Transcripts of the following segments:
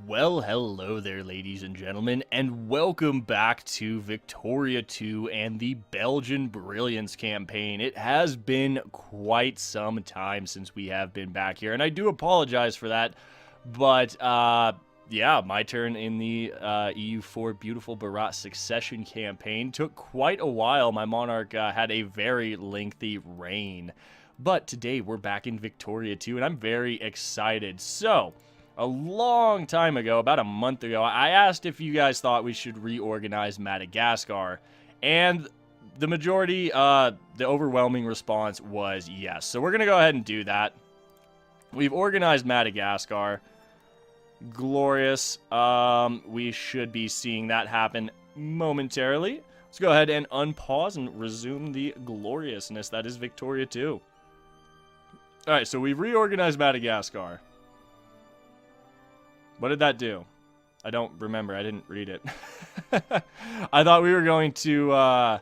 Well, hello there, ladies and gentlemen, and welcome back to Victoria 2 and the Belgian Brilliance campaign. It has been quite some time since we have been back here, and I do apologize for that, but, yeah, my turn in the EU4 Beautiful Barat Succession campaign took quite a while. My monarch had a very lengthy reign, but today we're back in Victoria 2, and I'm very excited. So, a long time ago, about a month ago, I asked if you guys thought we should reorganize Madagascar, and the majority, the overwhelming response was yes. So we're going to go ahead and do that. We've organized Madagascar. Glorious. We should be seeing that happen momentarily. Let's go ahead and unpause and resume the gloriousness that is Victoria 2. Alright, so we've reorganized Madagascar. What did that do? I don't remember. I didn't read it. I thought we were going to,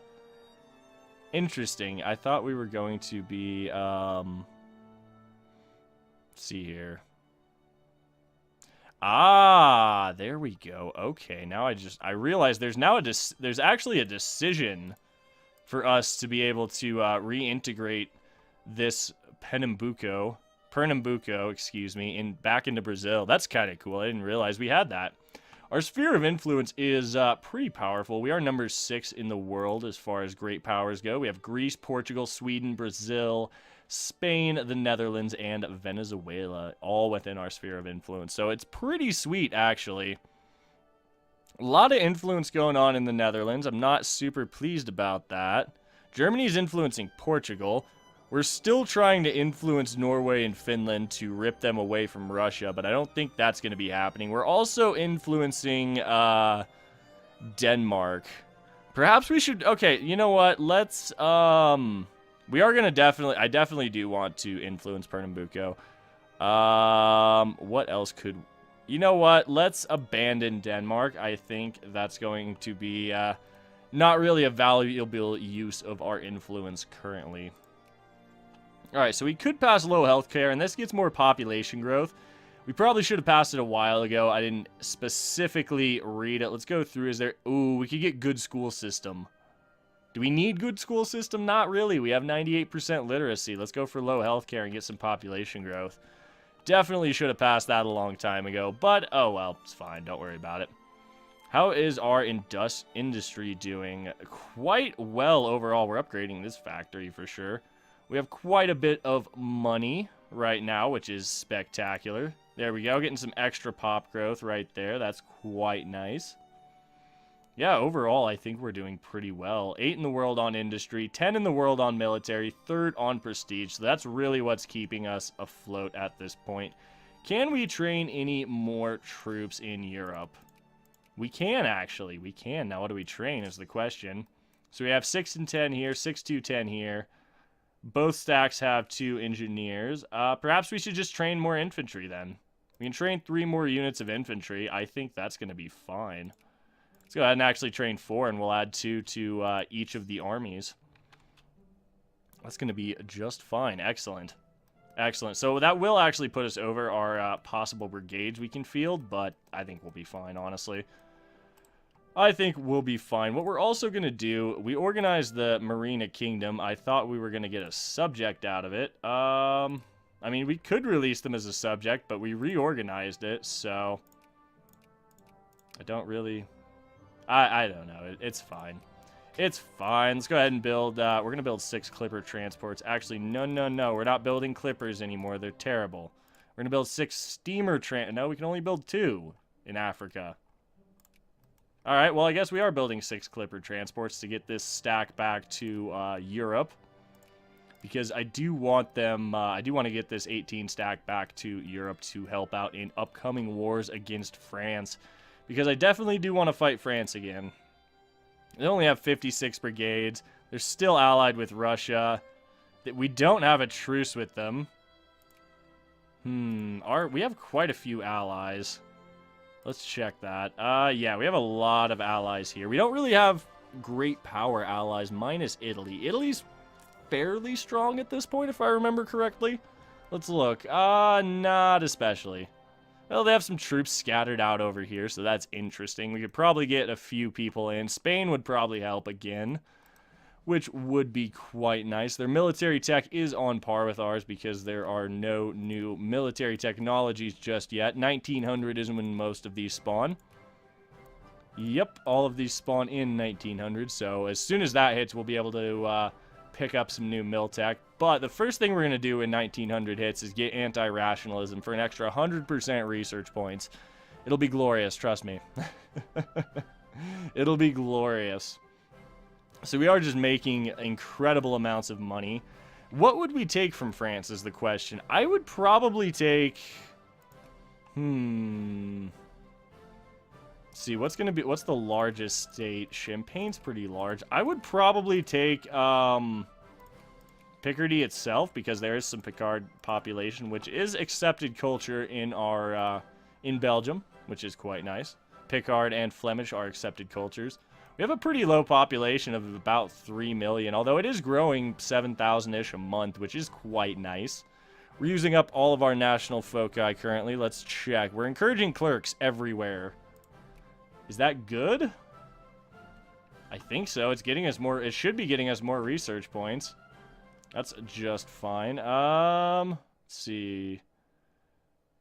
interesting. I thought we were going to be, let's see here. Ah, there we go. Okay, now I realize there's now there's actually a decision for us to be able to, reintegrate this Pernambuco, excuse me, back into Brazil. That's kind of cool. I didn't realize we had that. Our sphere of influence is pretty powerful. We are number 6 in the world as far as great powers go. We have Greece, Portugal, Sweden, Brazil, Spain, the Netherlands, and Venezuela, all within our sphere of influence. So it's pretty sweet, actually. A lot of influence going on in the Netherlands. I'm not super pleased about that. Germany's influencing Portugal. We're still trying to influence Norway and Finland to rip them away from Russia, but I don't think that's going to be happening. We're also influencing Denmark. Perhaps we should... Okay, you know what? Let's... We are going to I definitely do want to influence Pernambuco. What else could... You know what? Let's abandon Denmark. I think that's going to be not really a valuable use of our influence currently. Alright, so we could pass low healthcare, and this gets more population growth. We probably should have passed it a while ago. I didn't specifically read it. Let's go through. Is there... Ooh, we could get good school system. Do we need good school system? Not really. We have 98% literacy. Let's go for low healthcare and get some population growth. Definitely should have passed that a long time ago, but oh well, it's fine. Don't worry about it. How is our industry doing? Quite well overall. We're upgrading this factory for sure. We have quite a bit of money right now, which is spectacular. There we go, getting some extra pop growth right there. That's quite nice. Yeah, overall, I think we're doing pretty well. 8 in the world on industry, 10 in the world on military, 3rd on prestige. So that's really what's keeping us afloat at this point. Can we train any more troops in Europe? We can, actually. We can. Now, what do we train is the question. So we have 6 and 10 here, 6, 2, 10 here. Both stacks have 2 engineers. Perhaps we should just train more infantry then. We can train 3 more units of infantry. I think that's going to be fine. Let's go ahead and actually train 4, and we'll add 2 to each of the armies. That's going to be just fine. Excellent. Excellent. So that will actually put us over our possible brigades we can field, but I think we'll be fine, honestly. I think we'll be fine. What we're also going to do, we organized the Marina Kingdom. I thought we were going to get a subject out of it. I mean, we could release them as a subject, but we reorganized it, so... I don't really... I don't know. It's fine. It's fine. Let's go ahead and build... we're going to build 6 Clipper transports. Actually, no. We're not building Clippers anymore. They're terrible. We're going to build 6 steamer No, we can only build 2 in Africa. Alright, well, I guess we are building 6 Clipper transports to get this stack back to Europe. Because I do want them, I do want to get this 18 stack back to Europe to help out in upcoming wars against France. Because I definitely do want to fight France again. They only have 56 brigades. They're still allied with Russia. We don't have a truce with them. We have quite a few allies. Let's check that. Yeah, we have a lot of allies here. We don't really have great power allies, minus Italy. Italy's fairly strong at this point, if I remember correctly. Let's look. Not especially. Well, they have some troops scattered out over here, so that's interesting. We could probably get a few people in. Spain would probably help again, which would be quite nice. Their military tech is on par with ours because there are no new military technologies just yet. 1900 is when most of these spawn. Yep, all of these spawn in 1900, so as soon as that hits, we'll be able to pick up some new mil tech. But the first thing we're going to do in 1900 hits is get anti-rationalism for an extra 100% research points. It'll be glorious, trust me. It'll be glorious. So we are just making incredible amounts of money. What would we take from France is the question. I would probably take... see, what's the largest state? Champagne's pretty large. I would probably take Picardy itself, because there is some Picard population, which is accepted culture in our in Belgium, which is quite nice. Picard and Flemish are accepted cultures. We have a pretty low population of about 3 million, although it is growing 7,000-ish a month, which is quite nice. We're using up all of our national foci currently. Let's check. We're encouraging clerks everywhere. Is that good? I think so. It's getting us more. It should be getting us more research points. That's just fine. Let's see.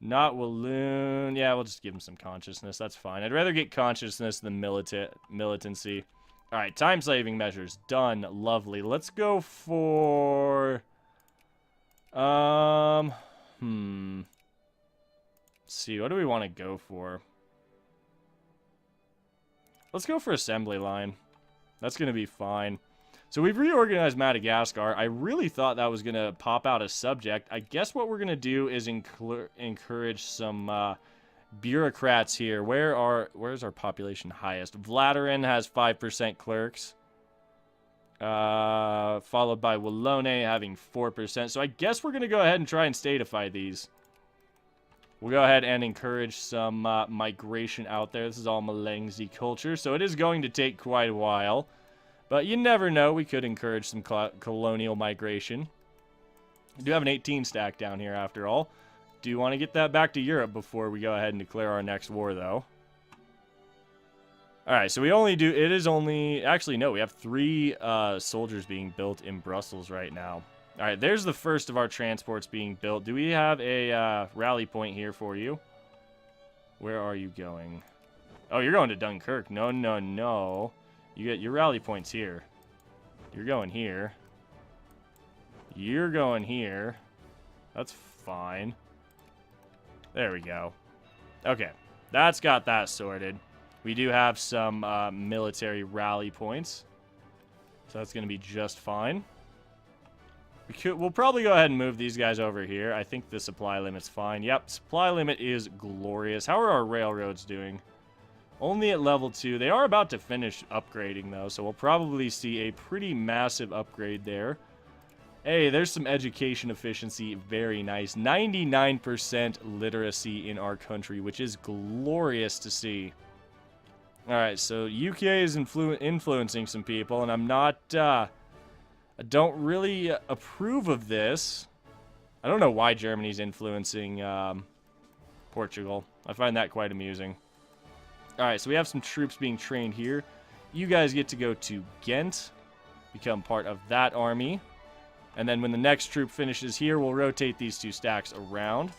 Not Walloon. Yeah, we'll just give him some consciousness. That's fine. I'd rather get consciousness than militancy. All right, time-saving measures. Done. Lovely. Let's go for... Let's see. What do we want to go for? Let's go for assembly line. That's going to be fine. So we've reorganized Madagascar. I really thought that was going to pop out a subject. I guess what we're going to do is encourage some bureaucrats here. Where's our population highest? Vladarin has 5% clerks. Followed by Wallone having 4%. So I guess we're going to go ahead and try and statify these. We'll go ahead and encourage some migration out there. This is all Malengzi culture, so it is going to take quite a while. But you never know. We could encourage some colonial migration. We do have an 18 stack down here after all. Do want to get that back to Europe before we go ahead and declare our next war, though. Alright, so we only do... It is only... Actually, no. We have 3 soldiers being built in Brussels right now. Alright, there's the first of our transports being built. Do we have a rally point here for you? Where are you going? Oh, you're going to Dunkirk. No, no, no. You get your rally points here. You're going here. You're going here. That's fine. There we go. Okay, that's got that sorted. We do have some military rally points. So that's going to be just fine. We'll probably go ahead and move these guys over here. I think the supply limit's fine. Yep, supply limit is glorious. How are our railroads doing? Only at level 2. They are about to finish upgrading, though, so we'll probably see a pretty massive upgrade there. Hey, there's some education efficiency. Very nice. 99% literacy in our country, which is glorious to see. Alright, so UK is influencing some people, and I'm not... I don't really approve of this. I don't know why Germany's influencing Portugal. I find that quite amusing. Alright, so we have some troops being trained here. You guys get to go to Ghent, become part of that army. And then when the next troop finishes here, we'll rotate these 2 stacks around.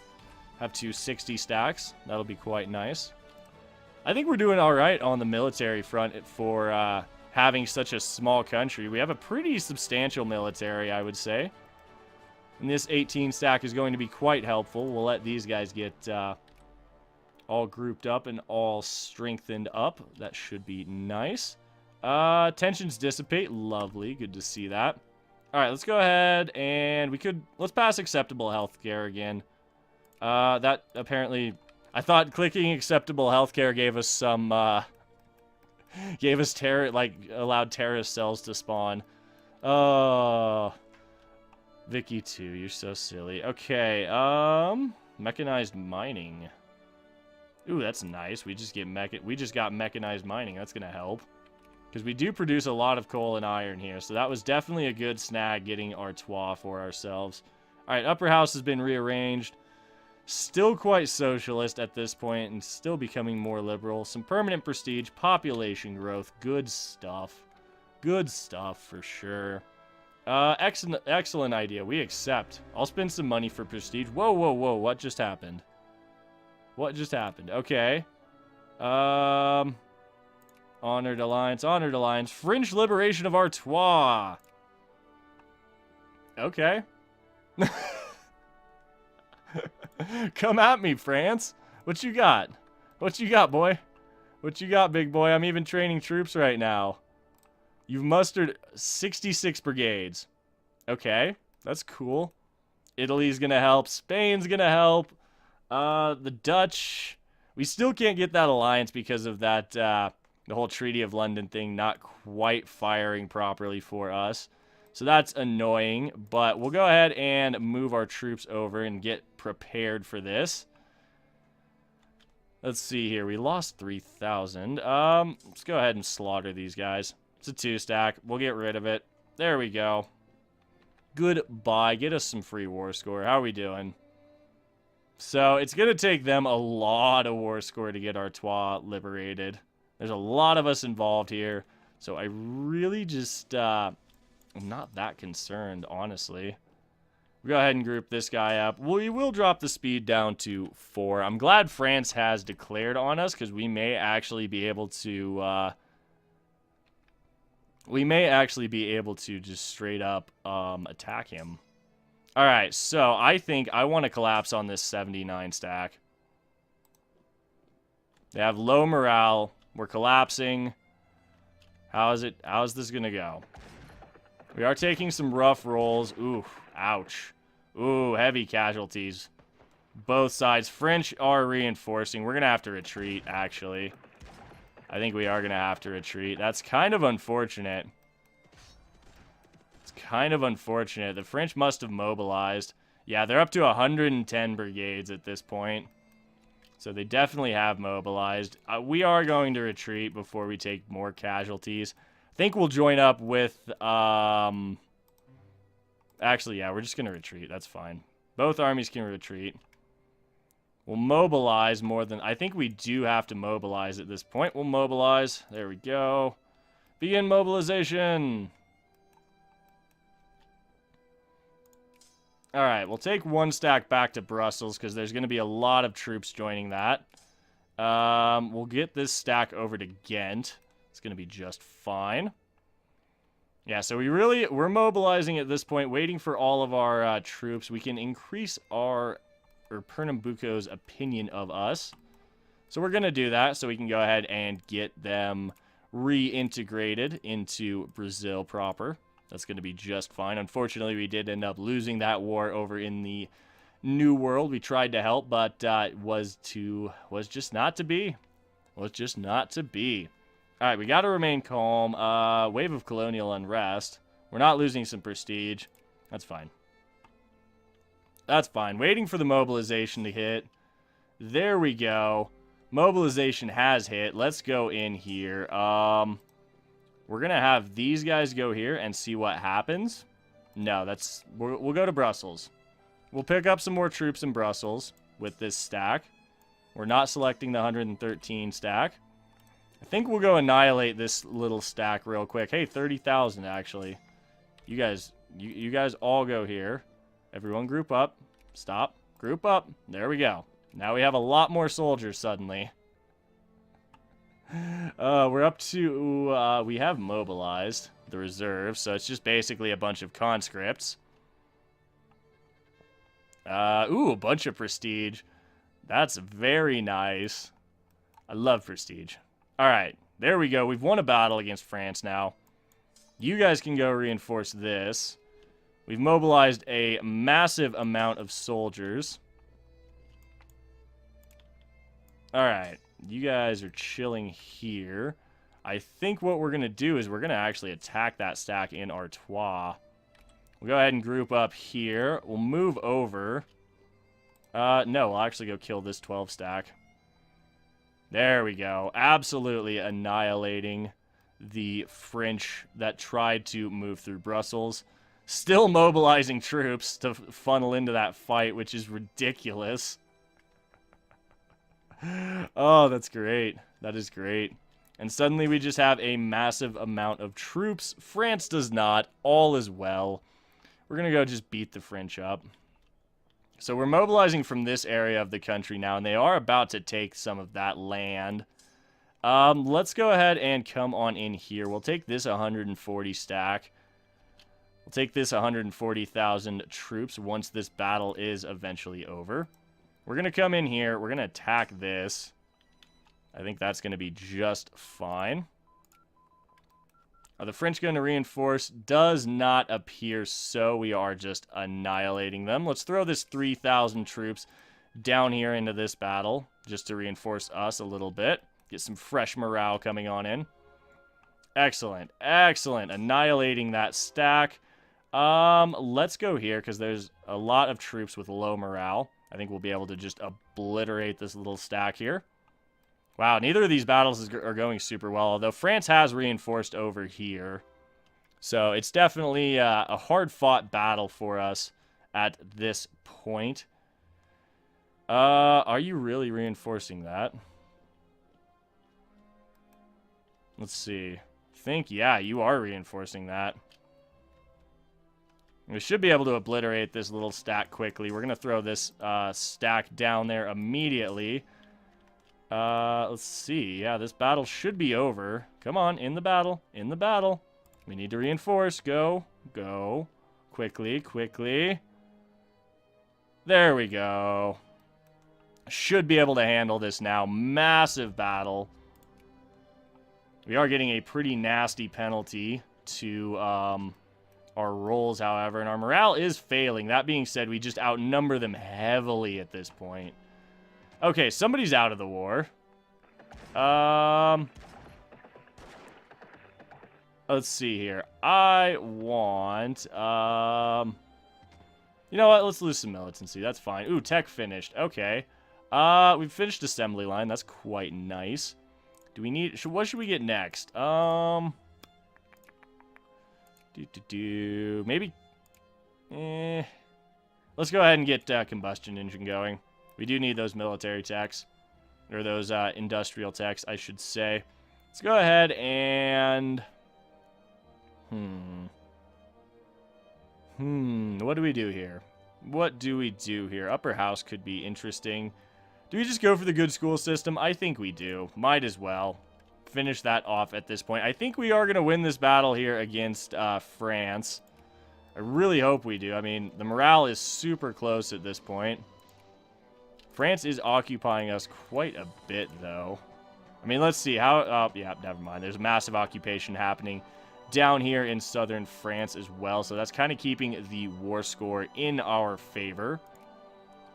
Have 2 60 stacks. That'll be quite nice. I think we're doing alright on the military front for having such a small country. We have a pretty substantial military, I would say. And this 18 stack is going to be quite helpful. We'll let these guys get... all grouped up and all strengthened up. That should be nice. Tensions dissipate. Lovely. Good to see that. Alright, let's go ahead and let's pass acceptable healthcare again. That apparently... I thought clicking acceptable healthcare gave us some, gave us allowed terrorist cells to spawn. Oh... Vicky 2, you're so silly. Okay, mechanized mining. Ooh, that's nice. We just got mechanized mining. That's gonna help. Because we do produce a lot of coal and iron here. So that was definitely a good snag getting Artois for ourselves. Alright, upper house has been rearranged. Still quite socialist at this point and still becoming more liberal. Some permanent prestige, population growth, good stuff. Good stuff for sure. Excellent idea. We accept. I'll spend some money for prestige. Whoa, whoa, whoa. What just happened? What just happened? Okay. Honored alliance, honored alliance. French liberation of Artois. Okay. Come at me, France. What you got? What you got, boy? What you got, big boy? I'm even training troops right now. You've mustered 66 brigades. Okay, that's cool. Italy's gonna help. Spain's gonna help. The Dutch. We still can't get that alliance because of that, the whole Treaty of London thing not quite firing properly for us. So that's annoying, but we'll go ahead and move our troops over and get prepared for this. Let's see here. We lost 3,000. Let's go ahead and slaughter these guys. It's a 2-stack. We'll get rid of it. There we go. Goodbye. Get us some free war score. How are we doing? So it's going to take them a lot of war score to get Artois liberated. There's a lot of us involved here. So I really just... I'm not that concerned, honestly. We'll go ahead and group this guy up. We will drop the speed down to 4. I'm glad France has declared on us, because we may actually be able to... just straight up attack him. Alright, so I think I want to collapse on this 79 stack. They have low morale. We're collapsing. How's this going to go? We are taking some rough rolls. Ooh, ouch. Ooh, heavy casualties. Both sides. French are reinforcing. We're going to have to retreat, actually. I think we are going to have to retreat. That's kind of unfortunate. It's kind of unfortunate. The French must have mobilized. Yeah, they're up to 110 brigades at this point. So they definitely have mobilized. We are going to retreat before we take more casualties. I think we'll join up with, actually, yeah, we're just going to retreat. That's fine. Both armies can retreat. We'll mobilize more than... I think we do have to mobilize at this point. We'll mobilize. There we go. Begin mobilization. Alright, we'll take 1 stack back to Brussels because there's going to be a lot of troops joining that. We'll get this stack over to Ghent. It's going to be just fine. Yeah, so we're mobilizing at this point, waiting for all of our troops. We can increase Pernambuco's opinion of us. So we're going to do that so we can go ahead and get them reintegrated into Brazil proper. That's going to be just fine. Unfortunately, we did end up losing that war over in the New World. We tried to help, but was just not to be. Was just not to be. All right, we got to remain calm. Wave of colonial unrest. We're not losing some prestige. That's fine. That's fine. Waiting for the mobilization to hit. There we go. Mobilization has hit. Let's go in here. We're going to have these guys go here and see what happens. No, we'll go to Brussels. We'll pick up some more troops in Brussels with this stack. We're not selecting the 113 stack. I think we'll go annihilate this little stack real quick. Hey, 30,000 actually. You guys all go here. Everyone group up. Stop. Group up. There we go. Now we have a lot more soldiers suddenly. We're up to, we have mobilized the reserve, so it's just basically a bunch of conscripts. Ooh, a bunch of prestige. That's very nice. I love prestige. Alright, there we go. We've won a battle against France now. You guys can go reinforce this. We've mobilized a massive amount of soldiers. Alright, you guys are chilling here. I think what we're going to do is we're going to actually attack that stack in Artois. We'll go ahead and group up here. We'll move over. No, we'll actually go kill this 12 stack. There we go. Absolutely annihilating the French that tried to move through Brussels. Still mobilizing troops to funnel into that fight, which is ridiculous. Oh, that's great. That is great. And suddenly we just have a massive amount of troops. France does not. All is well. We're going to go just beat the French up. So we're mobilizing from this area of the country now, and they are about to take some of that land. Let's go ahead and come on in here. We'll take this 140 stack. We'll take this 140,000 troops once this battle is eventually over. We're going to come in here. We're going to attack this. I think that's going to be just fine. Are the French going to reinforce? Does not appear so. We are just annihilating them. Let's throw this 3,000 troops down here into this battle just to reinforce us a little bit. Get some fresh morale coming on in. Excellent. Excellent. Annihilating that stack. Let's go here because there's a lot of troops with low morale. I think we'll be able to just obliterate this little stack here. Wow, neither of these battles are going super well, although France has reinforced over here. So it's definitely a hard-fought battle for us at this point. Are you really reinforcing that? Let's see. I think, yeah, you are reinforcing that. We should be able to obliterate this little stack quickly. We're going to throw this stack down there immediately. Let's see. Yeah, this battle should be over. Come on, in the battle. In the battle. We need to reinforce. Go. Go. Quickly, quickly. There we go. Should be able to handle this now. Massive battle. We are getting a pretty nasty penalty to our rolls, however, and our morale is failing. That being said, we just outnumber them heavily at this point. Okay, somebody's out of the war. Let's see here. I want, you know what? Let's lose some militancy. That's fine. Ooh, tech finished. Okay. We've finished assembly line. That's quite nice. Do we need, what should we get next? Maybe, let's go ahead and get combustion engine going. We do need those military techs, or those industrial techs, I should say. Let's go ahead and... What do we do here? What do we do here? Upper house could be interesting. Do we just go for the good school system? I think we do. Might as well finish that off at this point. I think we are going to win this battle here against France. I really hope we do. I mean, the morale is super close at this point. France is occupying us quite a bit, though. I mean, let's see how... Oh, yeah, never mind. There's massive occupation happening down here in southern France as well. So that's kind of keeping the war score in our favor.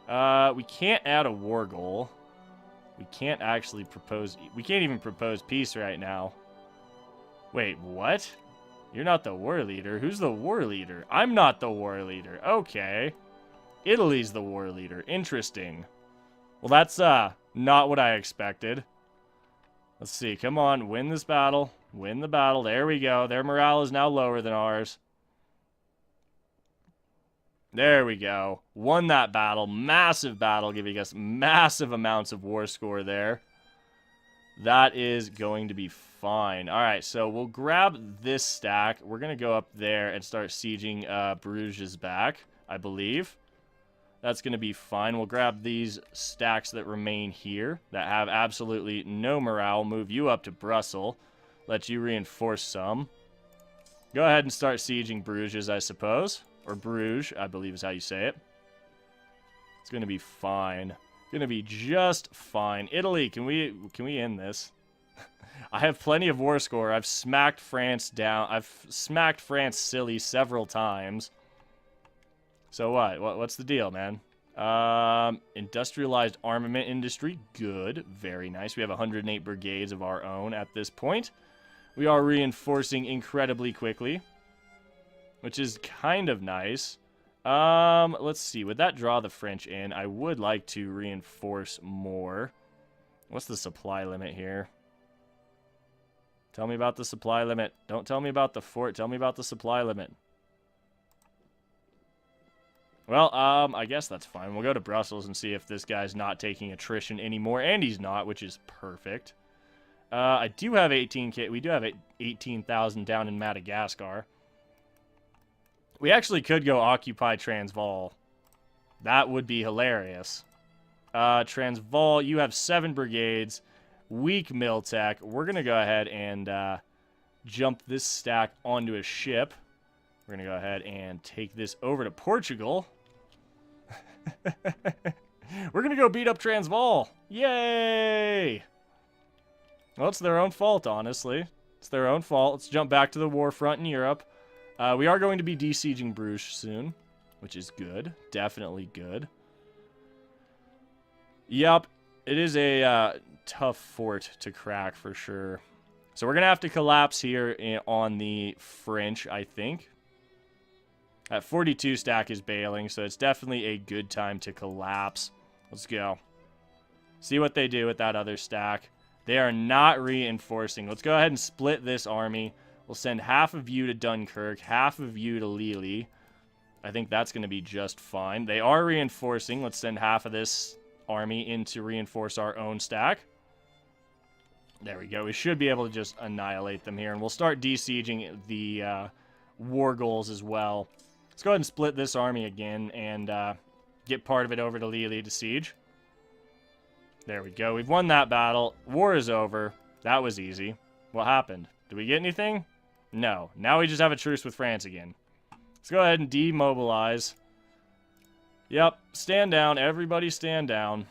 We can't add a war goal. We can't actually propose... We can't even propose peace right now. Wait, what? You're not the war leader. Who's the war leader? I'm not the war leader. Okay. Italy's the war leader. Interesting. Well, that's not what I expected. Let's see. Come on. Win this battle. Win the battle. There we go. Their morale is now lower than ours. There we go. Won that battle. Massive battle, giving us massive amounts of war score there. That is going to be fine. All right, so we'll grab this stack. We're going to go up there and start sieging Bruges back, I believe. That's going to be fine. We'll grab these stacks that remain here that have absolutely no morale. Move you up to Brussels. Let you reinforce some. Go ahead and start sieging Bruges, I suppose. Or Bruges, I believe is how you say it. It's going to be fine. Going to be just fine. Italy, can we end this? I have plenty of war score. I've smacked France down. I've smacked France silly several times. So what? What's the deal, man? Industrialized armament industry. Good. Very nice. We have 108 brigades of our own at this point. We are reinforcing incredibly quickly, which is kind of nice. Let's see. Would that draw the French in? I would like to reinforce more. What's the supply limit here? Tell me about the supply limit. Don't tell me about the fort. Tell me about the supply limit. Well, I guess that's fine. We'll go to Brussels and see if this guy's not taking attrition anymore, and he's not, which is perfect. I do have 18K. We do have 18,000 down in Madagascar. We actually could go occupy Transvaal. That would be hilarious. Transvaal, you have 7 brigades. Weak mill tech. We're going to go ahead and jump this stack onto a ship. We're going to go ahead and take this over to Portugal. We're going to go beat up Transvaal. Yay! Well, it's their own fault, honestly. It's their own fault. Let's jump back to the war front in Europe. We are going to be besieging Bruges soon, which is good. Definitely good. Yep, it is a tough fort to crack for sure. So we're going to have to collapse here on the French, I think. That 42 stack is bailing, so it's definitely a good time to collapse. Let's go. See what they do with that other stack. They are not reinforcing. Let's go ahead and split this army. We'll send half of you to Dunkirk, half of you to Lille. I think that's going to be just fine. They are reinforcing. Let's send half of this army in to reinforce our own stack. There we go. We should be able to just annihilate them here. And we'll start besieging the war goals as well. Let's go ahead and split this army again and get part of it over to Lille to siege. There we go. We've won that battle. War is over. That was easy. What happened? Did we get anything? No. Now we just have a truce with France again. Let's go ahead and demobilize. Yep. Stand down. Everybody stand down.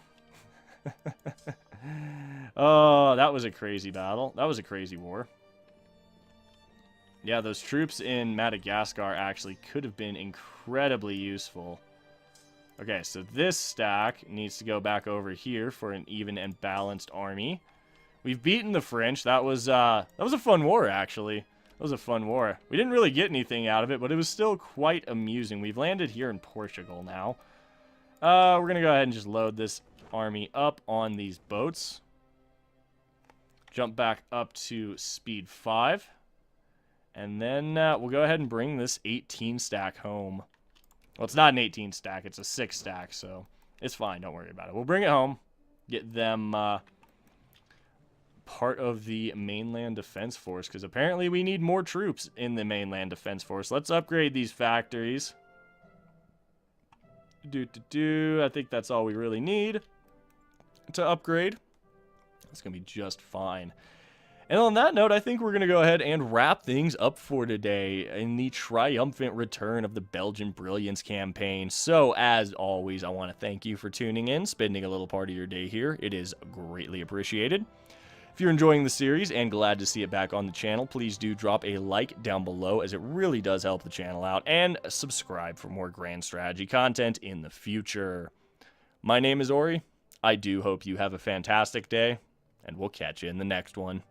Oh, that was a crazy battle. That was a crazy war. Yeah, those troops in Madagascar actually could have been incredibly useful. Okay, so this stack needs to go back over here for an even and balanced army. We've beaten the French. That was a fun war, actually. That was a fun war. We didn't really get anything out of it, but it was still quite amusing. We've landed here in Portugal now. We're going to go ahead and just load this army up on these boats. Jump back up to speed 5. And then we'll go ahead and bring this 18 stack home. Well, it's not an 18 stack. It's a 6 stack, so it's fine. Don't worry about it. We'll bring it home. Get them part of the mainland defense force, because apparently we need more troops in the mainland defense force. Let's upgrade these factories. I think that's all we really need to upgrade. It's going to be just fine. And on that note, I think we're going to go ahead and wrap things up for today in the triumphant return of the Belgian Brilliance campaign. So, as always, I want to thank you for tuning in, spending a little part of your day here. It is greatly appreciated. If you're enjoying the series and glad to see it back on the channel, please do drop a like down below, as it really does help the channel out, and subscribe for more grand strategy content in the future. My name is Ori. I do hope you have a fantastic day, and we'll catch you in the next one.